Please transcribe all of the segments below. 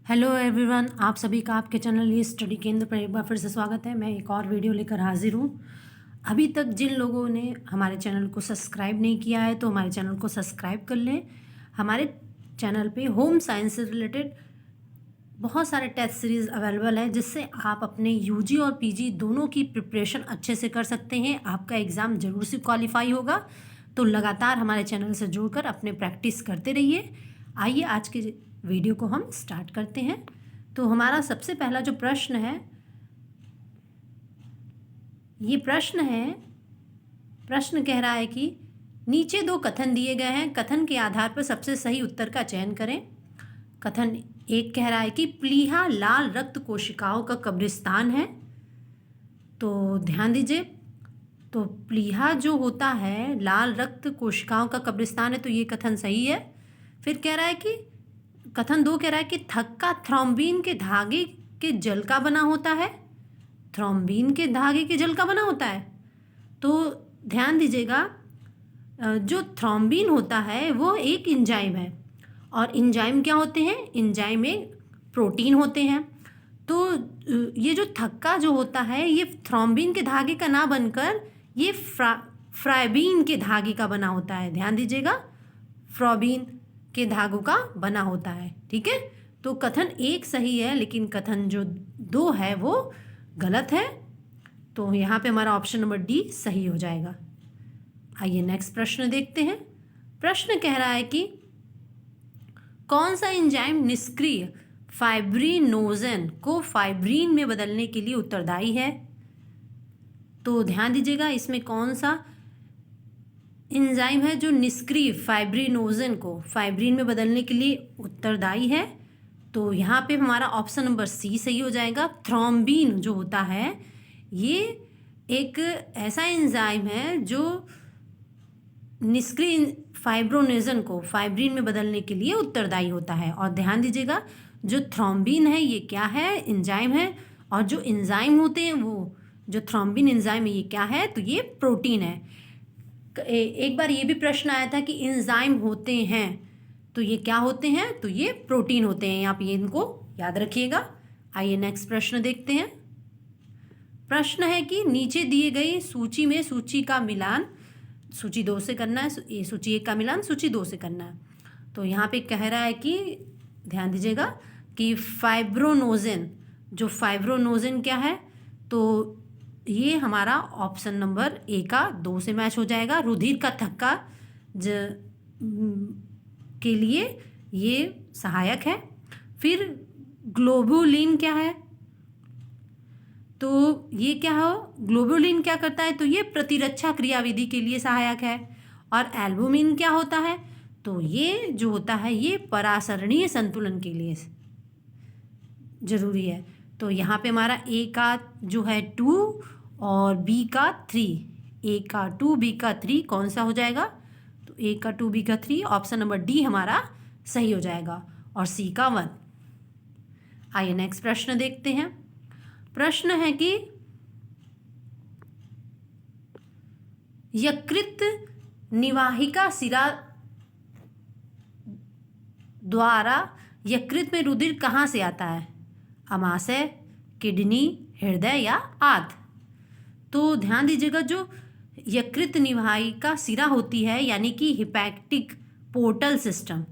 Hello everyone, आप सभी का आपके चैनल ये स्टडी केंद्र पर एक बार फिर से स्वागत है। मैं एक और वीडियो लेकर हाजिर हूँ। अभी तक जिन लोगों ने हमारे चैनल को सब्सक्राइब नहीं किया है तो हमारे चैनल को सब्सक्राइब कर लें। हमारे चैनल पे होम साइंस से रिलेटेड बहुत सारे टेस्ट सीरीज़ अवेलेबल है, जिससे आप अपने यूजी और पीजी दोनों की प्रिपरेशन अच्छे से कर सकते हैं। आपका एग्ज़ाम ज़रूर से क्वालिफाई होगा। तो लगातार हमारे चैनल से जुड़कर अपने प्रैक्टिस करते रहिए। आइए आज के वीडियो को हम स्टार्ट करते हैं। तो हमारा सबसे पहला जो प्रश्न है, ये प्रश्न कह रहा है कि नीचे दो कथन दिए गए हैं, कथन के आधार पर सबसे सही उत्तर का चयन करें। कथन एक कह रहा है कि प्लीहा लाल रक्त कोशिकाओं का कब्रिस्तान है। तो ध्यान दीजिए, तो प्लीहा जो होता है लाल रक्त कोशिकाओं का कब्रिस्तान है, तो ये कथन सही है। फिर कह रहा है कि कथन दो कह रहा है कि थक्का थ्रोम्बिन के धागे के जल का बना होता है। थ्रोम्बिन के धागे के जल का बना होता है। तो ध्यान दीजिएगा, जो थ्रोम्बिन होता है वो एक एंजाइम है, और एंजाइम क्या होते हैं? एंजाइम में प्रोटीन होते हैं। तो ये जो थक्का जो होता है ये थ्रोम्बिन के धागे का ना बनकर ये फ्राइबिन के धागे का बना होता है। ध्यान दीजिएगा, फ्राइबिन के धागों का बना होता है। ठीक है, तो कथन एक सही है, लेकिन कथन जो दो है वो गलत है। तो यहाँ पे हमारा ऑप्शन नंबर डी सही हो जाएगा। आइए नेक्स्ट प्रश्न देखते हैं। प्रश्न कह रहा है कि कौन सा एंजाइम निष्क्रिय फाइब्रिनोजन को फाइब्रिन में बदलने के लिए उत्तरदायी है। तो ध्यान दीजिएगा, इसमें कौन सा एंजाइम है जो निष्क्रिय फाइब्रिनोजन को फाइब्रिन में बदलने के लिए उत्तरदायी है। तो यहाँ पे हमारा ऑप्शन नंबर सी सही हो जाएगा। थ्रोम्बिन जो होता है ये एक ऐसा एंजाइम है जो निष्क्रिय फाइब्रोनेजन को फाइब्रिन में बदलने के लिए उत्तरदायी होता है। और ध्यान दीजिएगा, जो थ्रोम्बिन है ये क्या है? एंजाइम है। और जो एंजाइम होते हैं वो जो थ्रोम्बिन एंजाइम है ये क्या है? तो ये प्रोटीन है। एक बार ये भी प्रश्न आया था कि एंजाइम होते हैं तो ये क्या होते हैं? तो ये प्रोटीन होते हैं। आप ये इनको याद रखिएगा। आइए नेक्स्ट प्रश्न देखते हैं। प्रश्न है कि नीचे दिए गई सूची में सूची का मिलान सूची 2 से करना है, ये सूची 1 का मिलान सूची 2 से करना है। तो यहाँ पे कह रहा है कि ध्यान दीजिएगा कि फाइब्रोनोजन, जो फाइब्रोनोजन क्या है? तो ये हमारा ऑप्शन नंबर ए का 2 से मैच हो जाएगा। रुधिर का थक्का के लिए ये सहायक है। फिर ग्लोबुलिन क्या है? तो ये क्या हो? ग्लोबुलिन क्या करता है? तो ये प्रतिरक्षा क्रियाविधि के लिए सहायक है। और एल्बुमिन क्या होता है? तो ये जो होता है ये परासरणीय संतुलन के लिए जरूरी है। तो यहाँ पे हमारा ए का जो है 2 और बी का 3, ए का 2 बी का 3 कौन सा हो जाएगा? तो ए का 2 बी का 3 ऑप्शन नंबर डी हमारा सही हो जाएगा, और सी का 1। आइए नेक्स्ट प्रश्न देखते हैं। प्रश्न है कि यकृत निवाहिका सिरा द्वारा यकृत में रुधिर कहाँ से आता है? अमाशय, किडनी, हृदय या आंत? तो ध्यान दीजिएगा, जो यकृत निवाहिका सिरा होती है यानी कि हिपैटिक पोर्टल सिस्टम,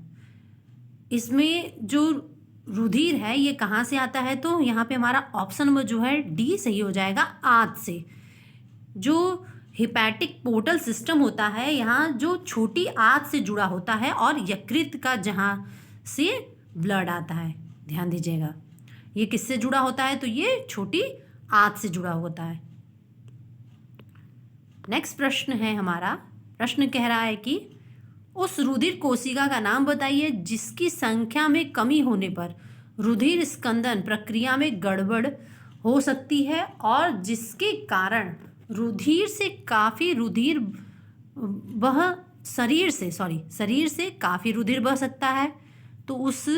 इसमें जो रुधिर है ये कहाँ से आता है? तो यहाँ पे हमारा ऑप्शन नंबर जो है डी सही हो जाएगा, आंत से। जो हिपैटिक पोर्टल सिस्टम होता है यहाँ जो छोटी आंत से जुड़ा होता है, और यकृत का जहाँ से ब्लड आता है, ध्यान दीजिएगा ये किससे जुड़ा होता है? तो ये छोटी आंत से जुड़ा होता है। नेक्स्ट प्रश्न है हमारा। प्रश्न कह रहा है कि उस रुधिर कोशिका का नाम बताइए जिसकी संख्या में कमी होने पर रुधिर स्कंदन प्रक्रिया में गड़बड़ हो सकती है, और जिसके कारण शरीर से काफ़ी रुधिर बह सकता है। तो उस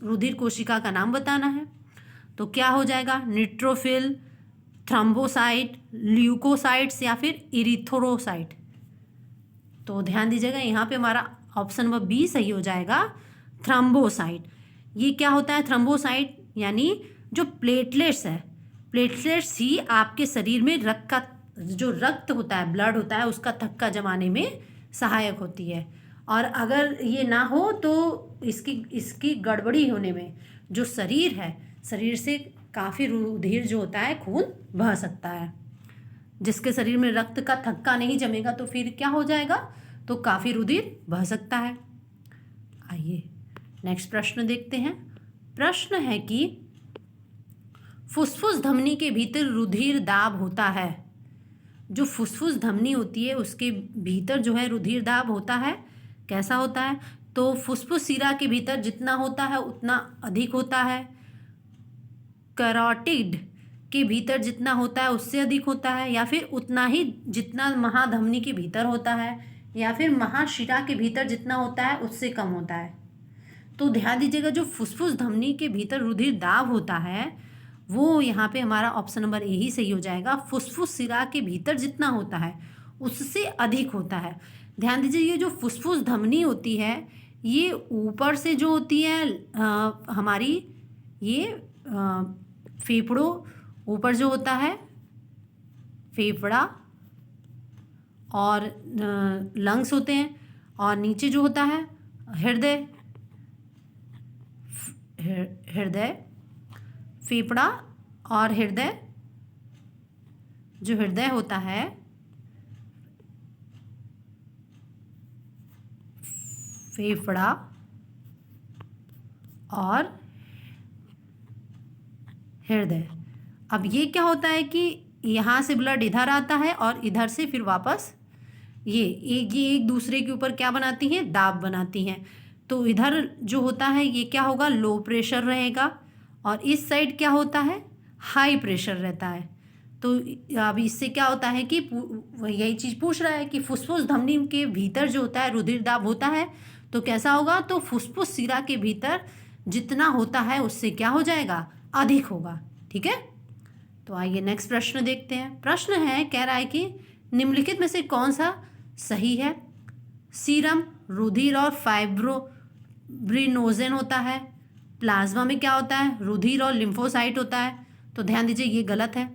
रुधिर कोशिका का नाम बताना है। तो क्या हो जाएगा? न्यूट्रोफिल, थ्रोम्बोसाइट, ल्यूकोसाइट्स या फिर इरिथ्रोसाइट? तो ध्यान दीजिएगा, यहाँ पे हमारा ऑप्शन नंबर बी सही हो जाएगा, थ्रम्बोसाइट। ये क्या होता है थ्रम्बोसाइट? यानी जो प्लेटलेट्स है, प्लेटलेट्स ही आपके शरीर में रक्त का जो रक्त होता है, ब्लड होता है, उसका थक्का जमाने में सहायक होती है। और अगर ये ना हो तो इसकी गड़बड़ी होने में जो शरीर है, शरीर से काफ़ी रुधिर जो होता है, खून बह सकता है। जिसके शरीर में रक्त का थक्का नहीं जमेगा तो फिर क्या हो जाएगा? तो काफ़ी रुधिर बह सकता है। आइए नेक्स्ट प्रश्न देखते हैं। प्रश्न है कि फुफ्फुस धमनी के भीतर रुधिर दाब होता है। जो फुफ्फुस धमनी होती है उसके भीतर जो है रुधिर दाब होता है। कैसा होता है? तो फुफ्फुस शिरा के भीतर जितना होता है उतना अधिक होता है। कैरोटिड के भीतर जितना होता है उससे अधिक होता है, या फिर उतना ही जितना महाधमनी के भीतर होता है, या फिर महाशिरा के भीतर जितना होता है उससे कम होता है। तो ध्यान दीजिएगा, जो फुफ्फुस धमनी के भीतर रुधिर दाब होता है वो यहाँ पे हमारा ऑप्शन नंबर ए ही सही हो जाएगा। फुफ्फुस शिरा के भीतर जितना होता है उससे अधिक होता है। ध्यान दीजिए, ये जो फुफ्फुस धमनी होती है ये ऊपर से जो होती है हमारी ये फेफड़ों ऊपर जो होता है फेफड़ा और लंग्स होते हैं, और नीचे जो होता है हृदय, फेफड़ा और हृदय, जो हृदय होता है फेफड़ा और हृदय। अब ये क्या होता है कि यहाँ से ब्लड इधर आता है और इधर से फिर वापस ये एक दूसरे के ऊपर क्या बनाती हैं? दाब बनाती हैं। तो इधर जो होता है ये क्या होगा? लो प्रेशर रहेगा, और इस साइड क्या होता है? हाई प्रेशर रहता है। तो अब इससे क्या होता है कि यही चीज़ पूछ रहा है कि फुफ्फुस धमनी के भीतर जो होता है रुधिर दाब होता है, तो कैसा होगा? तो फुफ्फुस शिरा के भीतर जितना होता है उससे क्या हो जाएगा? अधिक होगा। ठीक है, तो आइए नेक्स्ट प्रश्न देखते हैं। प्रश्न है, कह रहा है कि निम्नलिखित में से कौन सा सही है? सीरम रुधिर और फाइब्रोब्रिनोजेन होता है। प्लाज्मा में क्या होता है? रुधिर और लिम्फोसाइट होता है। तो ध्यान दीजिए ये गलत है।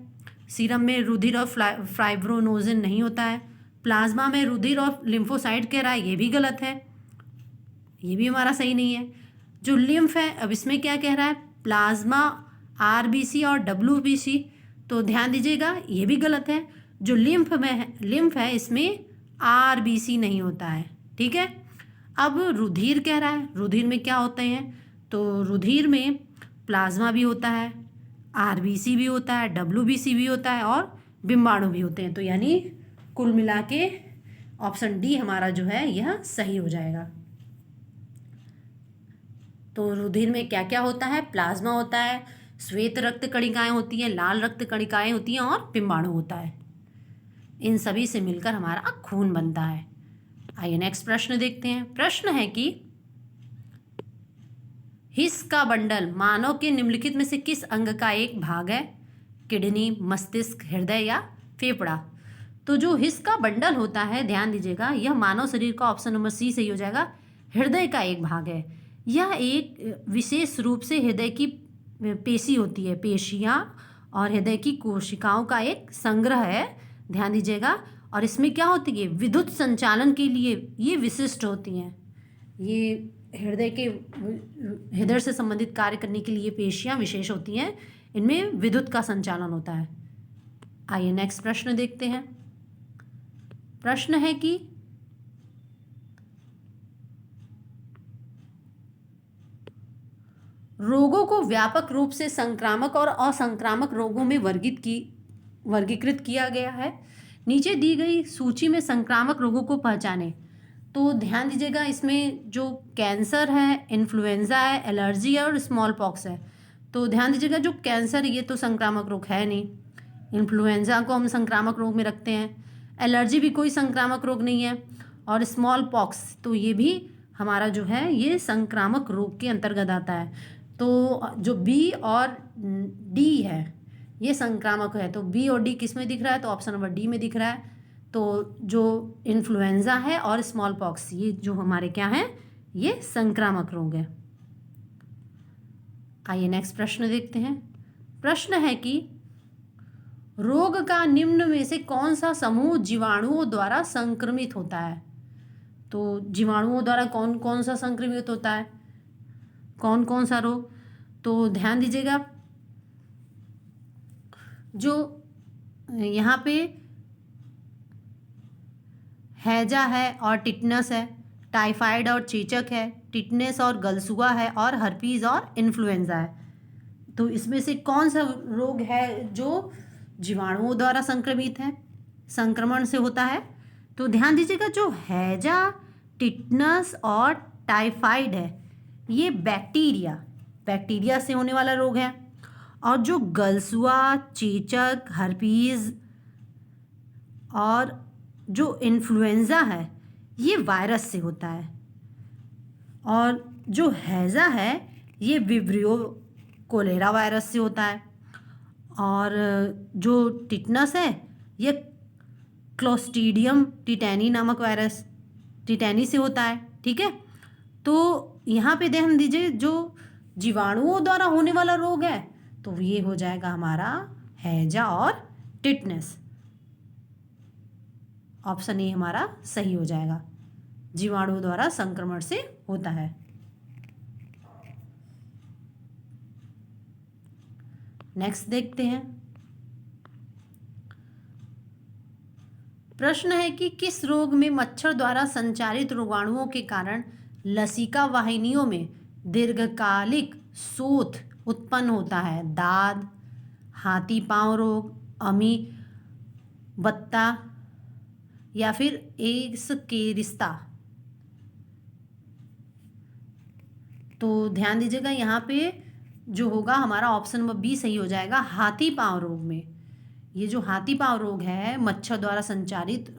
सीरम में रुधिर और फाइब्रोनोजेन नहीं होता है। प्लाज्मा में रुधिर और लिम्फोसाइट कह रहा है, ये भी गलत है, ये भी हमारा सही नहीं है। जो लिम्फ है, अब इसमें क्या कह रहा है? प्लाज्मा, आरबीसी और डब्ल्यूबीसी। तो ध्यान दीजिएगा ये भी गलत है। जो लिम्फ है इसमें आरबीसी नहीं होता है। ठीक है, अब रुधिर कह रहा है, रुधिर में क्या होते हैं? तो रुधिर में प्लाज्मा भी होता है, आरबीसी भी होता है, डब्ल्यूबीसी भी होता है और बिम्बाणु भी होते हैं। तो यानी कुल मिला के ऑप्शन डी हमारा जो है यह सही हो जाएगा। तो रुधिर में क्या क्या होता है? प्लाज्मा होता है, श्वेत रक्त कणिकाएं होती हैं, लाल रक्त कणिकाएं होती हैं और बिम्बाणु होता है। इन सभी से मिलकर हमारा खून बनता है। आइए नेक्स्ट प्रश्न देखते हैं। प्रश्न है कि हिस का बंडल मानव के निम्नलिखित में से किस अंग का एक भाग है? किडनी, मस्तिष्क, हृदय या फेफड़ा? तो जो हिस का बंडल होता है, ध्यान दीजिएगा, यह मानव शरीर का ऑप्शन नंबर सी सही हो जाएगा, हृदय का एक भाग है। यह एक विशेष रूप से हृदय की पेशी होती है, पेशियाँ और हृदय की कोशिकाओं का एक संग्रह है। ध्यान दीजिएगा, और इसमें क्या होती है? विद्युत संचालन के लिए ये विशिष्ट होती हैं। ये हृदय से संबंधित कार्य करने के लिए पेशियाँ विशेष होती हैं, इनमें विद्युत का संचालन होता है। आइए नेक्स्ट प्रश्न देखते हैं। प्रश्न है कि रोगों को व्यापक रूप से संक्रामक और असंक्रामक रोगों में वर्गीकृत किया गया है। नीचे दी गई सूची में संक्रामक रोगों को पहचानें। तो ध्यान दीजिएगा, इसमें जो कैंसर है, इन्फ्लुएंजा है, एलर्जी है और स्मॉल पॉक्स है। तो ध्यान दीजिएगा, जो कैंसर ये तो संक्रामक रोग है नहीं, इन्फ्लुएंजा को हम संक्रामक रोग में रखते हैं, एलर्जी भी कोई संक्रामक रोग नहीं है, और स्मॉल पॉक्स तो ये भी हमारा जो है ये संक्रामक रोग के अंतर्गत आता है। तो जो बी और डी है ये संक्रामक है। तो बी और डी किस में दिख रहा है? तो ऑप्शन नंबर डी में दिख रहा है। तो जो इन्फ्लुएंजा है और स्मॉल पॉक्स, ये जो हमारे क्या हैं, ये संक्रामक रोग है। आइए नेक्स्ट प्रश्न देखते हैं। प्रश्न है कि रोग का निम्न में से कौन सा समूह जीवाणुओं द्वारा संक्रमित होता है। तो जीवाणुओं द्वारा कौन कौन सा संक्रमित होता है, कौन कौन सा रोग। तो ध्यान दीजिएगा, जो यहाँ पे हैजा है और टिटनस है, टाइफाइड और चेचक है, टिटनेस और गलसुआ है, और हर्पीज और इन्फ्लुएंजा है। तो इसमें से कौन सा रोग है जो जीवाणुओं द्वारा संक्रमित है, संक्रमण से होता है। तो ध्यान दीजिएगा, जो हैजा, टिटनस और टाइफाइड है ये बैक्टीरिया से होने वाला रोग है, और जो गलसुआ, चेचक, हर्पीज और जो इन्फ्लुएंजा है ये वायरस से होता है, और जो हैजा है ये विब्रियो कोलेरा वायरस से होता है, और जो टिटनस है ये क्लोस्ट्रीडियम टिटैनी नामक वायरस टिटैनी से होता है। ठीक है, तो यहाँ पे ध्यान दीजिए, जो जीवाणुओं द्वारा होने वाला रोग है तो ये हो जाएगा हमारा हैजा और टिटनेस। ऑप्शन ए हमारा सही हो जाएगा, जीवाणु द्वारा संक्रमण से होता है। नेक्स्ट देखते हैं। प्रश्न है कि किस रोग में मच्छर द्वारा संचारित रोगाणुओं के कारण लसिका वाहिनियों में दीर्घकालिक शोथ उत्पन्न होता है। दाद, हाथी पांव रोग, अमी बत्ता या फिर एड्स के रिश्ता। तो ध्यान दीजिएगा, यहाँ पे जो होगा हमारा ऑप्शन नंबर बी सही हो जाएगा, हाथी पांव रोग में। ये जो हाथी पांव रोग है मच्छर द्वारा संचारित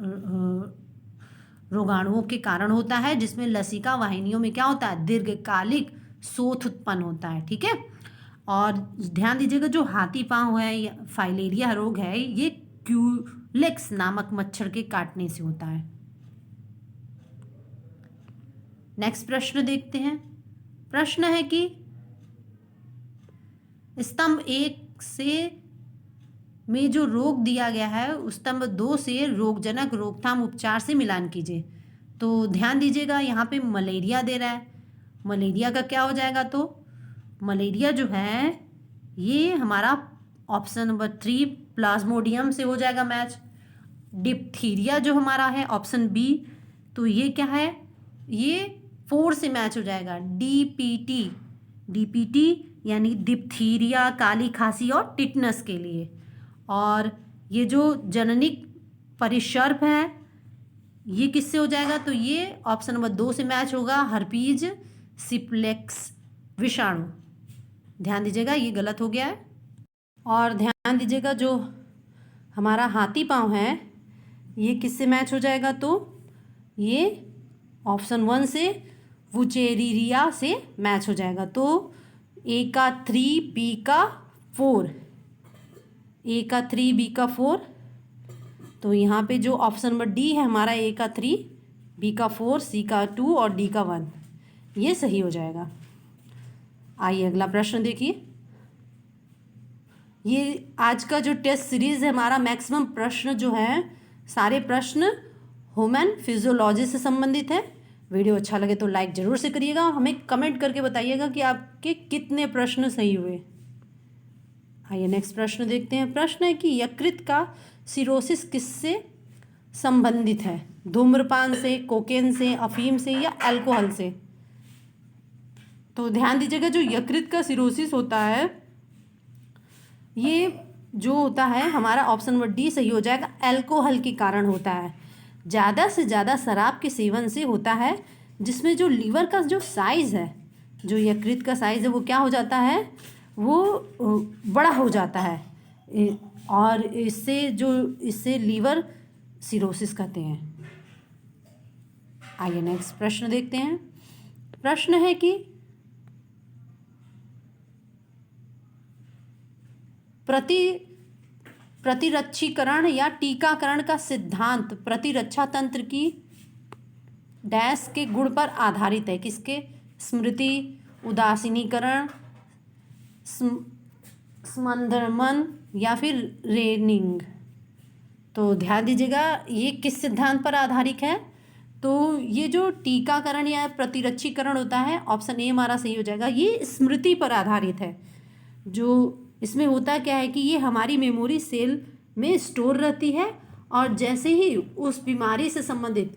रोगाणुओं के कारण होता है, जिसमें लसिका वाहिनियों में क्या होता है, दीर्घकालिक शोथ उत्पन्न होता है। ठीक है, और ध्यान दीजिएगा, जो हाथी पांव है फाइलेरिया रोग है ये क्यूलेक्स नामक मच्छर के काटने से होता है। नेक्स्ट प्रश्न देखते हैं। प्रश्न है कि स्तंभ 1 से में जो रोग दिया गया है स्तंभ 2 से रोगजनक रोकथाम उपचार से मिलान कीजिए। तो ध्यान दीजिएगा, यहाँ पे मलेरिया दे रहा है, मलेरिया का क्या हो जाएगा। तो मलेरिया जो है ये हमारा ऑप्शन नंबर 3 प्लाज्मोडियम से हो जाएगा मैच। डिप्थीरिया जो हमारा है ऑप्शन बी, तो ये क्या है, ये 4 से मैच हो जाएगा, डीपीटी यानी डिप्थीरिया, काली खांसी और टिटनस के लिए। और ये जो जननिक परिसर्प है ये किससे हो जाएगा, तो ये ऑप्शन नंबर 2 से मैच होगा, हर्पीज सिप्लेक्स विषाणु। ध्यान दीजिएगा ये गलत हो गया है। और ध्यान दीजिएगा, जो हमारा हाथी पांव है ये किससे मैच हो जाएगा, तो ये ऑप्शन 1 से वुचेरिया से मैच हो जाएगा। तो ए का 3 बी का 4, ए का 3 बी का 4, तो यहाँ पे जो ऑप्शन नंबर डी है हमारा, ए का 3 बी का 4 सी का 2 और डी का 1, ये सही हो जाएगा। आइए अगला प्रश्न देखिए। ये आज का जो टेस्ट सीरीज़ है हमारा, मैक्सिमम प्रश्न जो है सारे प्रश्न ह्यूमन फिजियोलॉजी से संबंधित है। वीडियो अच्छा लगे तो लाइक ज़रूर से करिएगा और हमें कमेंट करके बताइएगा कि आपके कितने प्रश्न सही हुए। आइए नेक्स्ट प्रश्न देखते हैं। प्रश्न है कि यकृत का सिरोसिस किससे संबंधित है, धूम्रपान से, कोकेन से, अफीम से या अल्कोहल से। तो ध्यान दीजिएगा, जो यकृत का सिरोसिस होता है ये जो होता है हमारा ऑप्शन नंबर डी सही हो जाएगा, अल्कोहल के कारण होता है। ज़्यादा से ज़्यादा शराब के सेवन से होता है, जिसमें जो लीवर का जो साइज़ है, जो यकृत का साइज़ है वो क्या हो जाता है, वो बड़ा हो जाता है, और इससे लीवर सिरोसिस कहते हैं। आइए नेक्स्ट प्रश्न देखते हैं। प्रश्न है कि प्रतिरक्षीकरण या टीकाकरण का सिद्धांत प्रतिरक्षा तंत्र की डैश के गुण पर आधारित है, किसके, स्मृति, उदासीनीकरण, स्मंदरमन या फिर रेनिंग। तो ध्यान दीजिएगा ये किस सिद्धांत पर आधारित है। तो ये जो टीकाकरण या प्रतिरक्षीकरण होता है, ऑप्शन ए हमारा सही हो जाएगा। ये स्मृति पर आधारित है। जो इसमें होता क्या है कि ये हमारी मेमोरी सेल में स्टोर रहती है, और जैसे ही उस बीमारी से संबंधित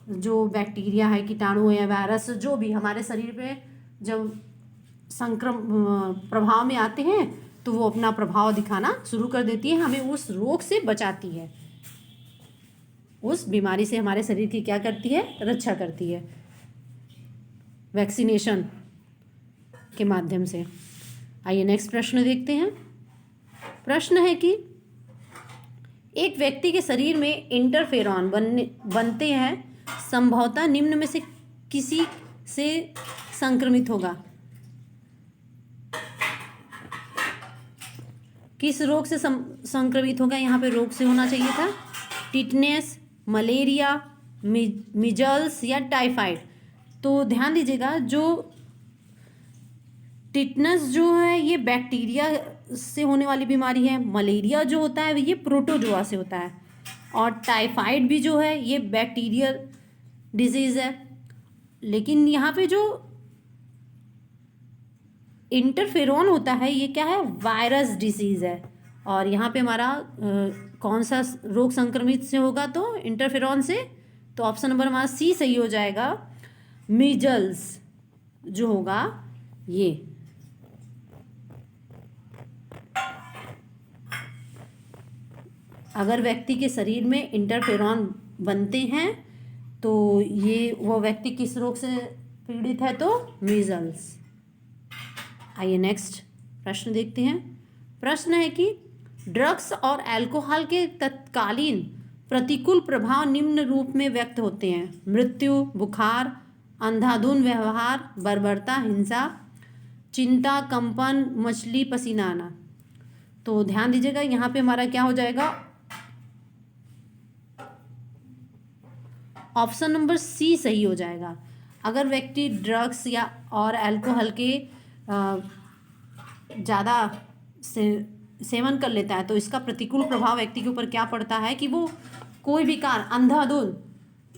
जो बैक्टीरिया है, कीटाणु या वायरस जो भी हमारे शरीर पे जब प्रभाव में आते हैं तो वो अपना प्रभाव दिखाना शुरू कर देती है, हमें उस रोग से बचाती है, उस बीमारी से हमारे शरीर की क्या करती है, रक्षा करती है वैक्सीनेशन के माध्यम से। आइए नेक्स्ट प्रश्न देखते हैं। प्रश्न है कि एक व्यक्ति के शरीर में इंटरफेरॉन बनते हैं, संभवतः निम्न में से किसी से संक्रमित होगा। किस रोग से संक्रमित होगा, यहाँ पे रोग से होना चाहिए था। टिटनेस, मलेरिया, मिजल्स या टाइफाइड। तो ध्यान दीजिएगा जो टिटनेस जो है ये बैक्टीरिया से होने वाली बीमारी है, मलेरिया जो होता है ये प्रोटोजोआ से होता है, और टाइफाइड भी जो है ये बैक्टीरियल डिजीज़ है। लेकिन यहाँ पे जो इंटरफेरॉन होता है ये क्या है, वायरस डिजीज़ है। और यहाँ पे हमारा कौन सा रोग संक्रमित से होगा, तो इंटरफेरॉन से। तो ऑप्शन नंबर हमारा सी सही हो जाएगा, मीजल्स जो होगा ये। अगर व्यक्ति के शरीर में इंटरफेरॉन बनते हैं तो ये वो व्यक्ति किस रोग से पीड़ित है, तो मीजल्स। आइए नेक्स्ट प्रश्न देखते हैं। प्रश्न है कि ड्रग्स और अल्कोहल के तत्कालीन प्रतिकूल प्रभाव निम्न रूप में व्यक्त होते हैं: मृत्यु, बुखार, अंधाधुंध व्यवहार, बर्बरता, हिंसा, चिंता, कंपन, मछली पसीना आना। तो ध्यान दीजिएगा यहाँ पे हमारा क्या हो जाएगा, ऑप्शन नंबर सी सही हो जाएगा। अगर व्यक्ति ड्रग्स या और अल्कोहल के ज़्यादा सेवन कर लेता है तो इसका प्रतिकूल प्रभाव व्यक्ति के ऊपर क्या पड़ता है कि वो कोई भी कार्य अंधाधुंध,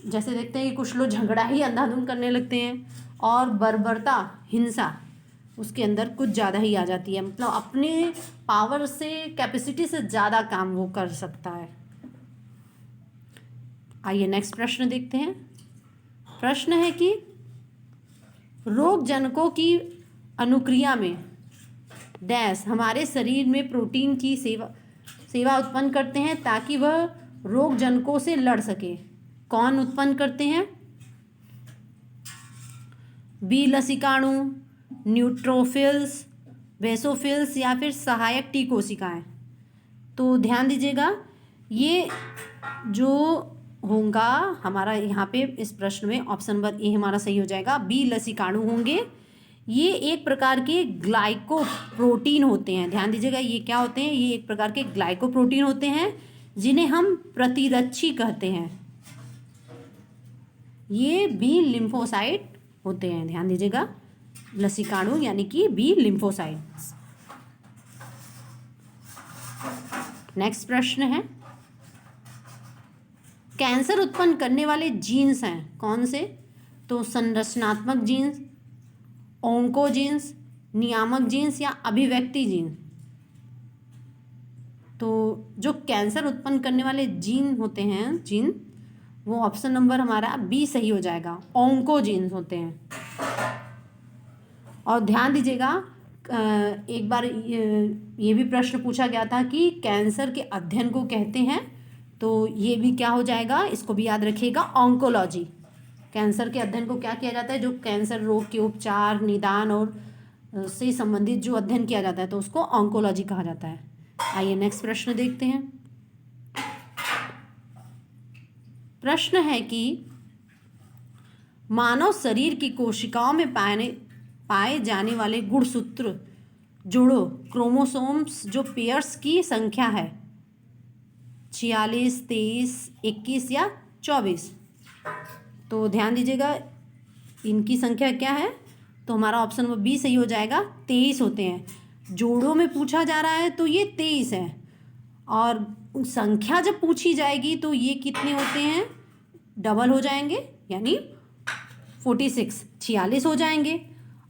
जैसे देखते हैं कि कुछ लोग झगड़ा ही अंधाधुंध करने लगते हैं, और बर्बरता, हिंसा उसके अंदर कुछ ज़्यादा ही आ जाती है, मतलब अपने पावर से, कैपेसिटी से ज़्यादा काम वो कर सकता है। आइए नेक्स्ट प्रश्न देखते हैं। प्रश्न है कि रोग जनकों की अनुक्रिया में डैश हमारे शरीर में प्रोटीन की सेवा उत्पन्न करते हैं ताकि वह रोग जनकों से लड़ सके। कौन उत्पन्न करते हैं? बी लसिकाणु, न्यूट्रोफिल्स, बेसोफिल्स या फिर सहायक टी कोशिकाएं। तो ध्यान दीजिएगा ये जो होगा हमारा यहाँ पे इस प्रश्न में ऑप्शन नंबर ए हमारा सही हो जाएगा, बी लसिकाणु होंगे। ये एक प्रकार के ग्लाइकोप्रोटीन होते हैं। ध्यान दीजिएगा ये क्या होते हैं, ये एक प्रकार के ग्लाइकोप्रोटीन होते हैं जिन्हें हम प्रतिरक्षी कहते हैं। ये बी लिम्फोसाइट होते हैं। ध्यान दीजिएगा लसिकाणु यानी कि बी लिम्फोसाइट्स। नेक्स्ट प्रश्न है, कैंसर उत्पन्न करने वाले जीन्स हैं कौन से? तो संरचनात्मक जीन्स, ओंकोजीन्स, नियामक जीन्स या अभिव्यक्ति जीन्स। तो जो कैंसर उत्पन्न करने वाले जीन होते हैं, जीन, वो ऑप्शन नंबर हमारा बी सही हो जाएगा, ओंकोजीन्स होते हैं। और ध्यान दीजिएगा एक बार ये भी प्रश्न पूछा गया था कि कैंसर के अध्ययन को कहते हैं, तो ये भी क्या हो जाएगा, इसको भी याद रखिएगा, ऑन्कोलॉजी। कैंसर के अध्ययन को क्या किया जाता है? जो कैंसर रोग के उपचार, निदान और से संबंधित जो अध्ययन किया जाता है तो उसको ऑन्कोलॉजी कहा जाता है। आइए नेक्स्ट प्रश्न देखते हैं। प्रश्न है कि मानव शरीर की कोशिकाओं में पाए जाने वाले गुणसूत्र जोड़ों, क्रोमोसोम्स जो पेयर्स की संख्या है 46, 23, 21 या 24। तो ध्यान दीजिएगा इनकी संख्या क्या है, तो हमारा ऑप्शन नंबर बी सही हो जाएगा, 23 होते हैं। जोड़ों में पूछा जा रहा है तो ये 23 है, और संख्या जब पूछी जाएगी तो ये कितने होते हैं, डबल हो जाएंगे, यानी 46 हो जाएंगे।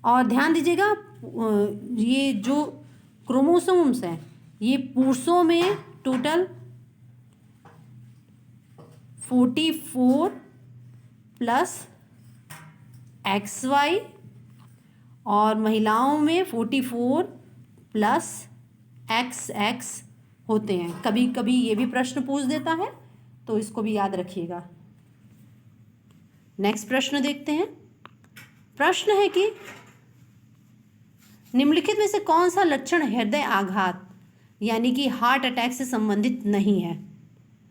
और ध्यान दीजिएगा ये जो क्रोमोसोम्स हैं ये पुरुषों में टोटल 44 प्लस XY, और महिलाओं में 44 प्लस XX होते हैं। कभी कभी ये भी प्रश्न पूछ देता है, तो इसको भी याद रखिएगा। नेक्स्ट प्रश्न देखते हैं। प्रश्न है कि निम्नलिखित में से कौन सा लक्षण हृदय आघात यानी कि हार्ट अटैक से संबंधित नहीं है।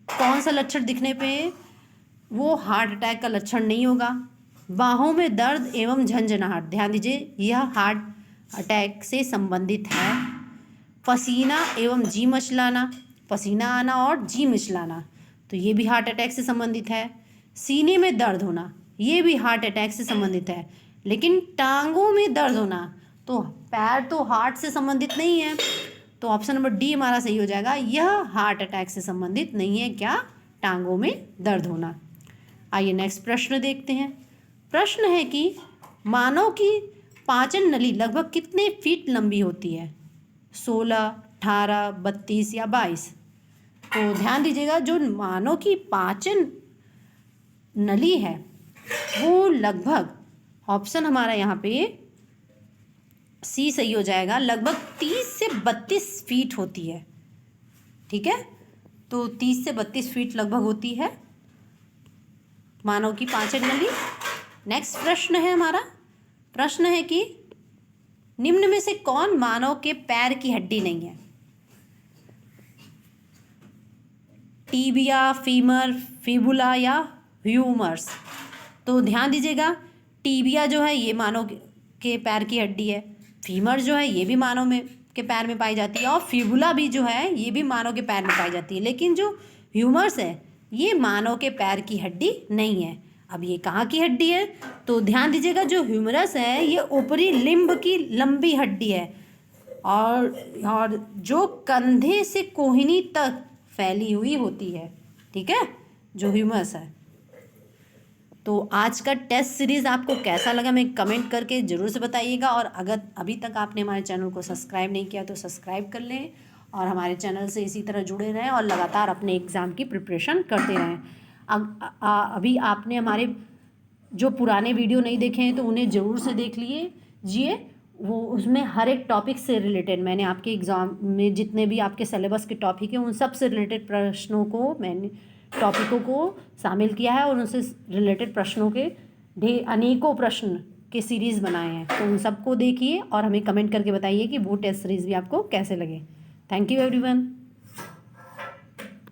कौन सा लक्षण दिखने पे वो हार्ट अटैक का लक्षण नहीं होगा। बाहों में दर्द एवं झंझनाहट, ध्यान दीजिए यह हार्ट अटैक से संबंधित है। पसीना एवं जी मचलाना, पसीना आना और जी मिचलाना, तो ये भी हार्ट अटैक से संबंधित है। सीने में दर्द होना, ये भी हार्ट अटैक से संबंधित है। लेकिन टांगों में दर्द होना, तो पैर तो हार्ट से संबंधित नहीं है, तो ऑप्शन नंबर डी हमारा सही हो जाएगा। यह हार्ट अटैक से संबंधित नहीं है, क्या, टांगों में दर्द होना। आइए नेक्स्ट प्रश्न देखते हैं। प्रश्न है कि मानव की पाचन नली लगभग कितने फीट लंबी होती है, 16, 18, 32 या 22। तो ध्यान दीजिएगा जो मानव की पाचन नली है वो लगभग, ऑप्शन हमारा यहाँ पे सी सही हो जाएगा, लगभग 30 से 32 फीट होती है। ठीक है, तो 30 से 32 फीट लगभग होती है मानव की पाचन नली। नेक्स्ट प्रश्न है हमारा। प्रश्न है कि निम्न में से कौन मानव के पैर की हड्डी नहीं है। टीबिया, फीमर, फिबुला या ह्यूमरस। तो ध्यान दीजिएगा टीबिया जो है ये मानव के पैर की हड्डी है, फीमर जो है ये भी मानव में के पैर में पाई जाती है, और फिबुला भी जो है ये भी मानव के पैर में पाई जाती है। लेकिन जो ह्यूमरस है ये मानव के पैर की हड्डी नहीं है। अब ये कहाँ की हड्डी है, तो ध्यान दीजिएगा जो ह्यूमरस है ये ऊपरी लिम्ब की लंबी हड्डी है, और जो कंधे से कोहनी तक फैली हुई होती है। ठीक है, जो ह्यूमरस है। तो आज का टेस्ट सीरीज़ आपको कैसा लगा मैं कमेंट करके ज़रूर से बताइएगा, और अगर अभी तक आपने हमारे चैनल को सब्सक्राइब नहीं किया तो सब्सक्राइब कर लें, और हमारे चैनल से इसी तरह जुड़े रहें और लगातार अपने एग्ज़ाम की प्रिपरेशन करते रहें। अभी आपने हमारे जो पुराने वीडियो नहीं देखे हैं तो उन्हें ज़रूर से देख लीजिए। वो उसमें हर एक टॉपिक से रिलेटेड मैंने आपके एग्ज़ाम में जितने भी आपके सिलेबस के टॉपिक हैं उन सब से रिलेटेड प्रश्नों को मैंने टॉपिकों को शामिल किया है, और उनसे रिलेटेड प्रश्नों के अनेकों प्रश्न के सीरीज़ बनाए हैं। तो उन सबको देखिए और हमें कमेंट करके बताइए कि वो टेस्ट सीरीज़ भी आपको कैसे लगे। Thank you everyone.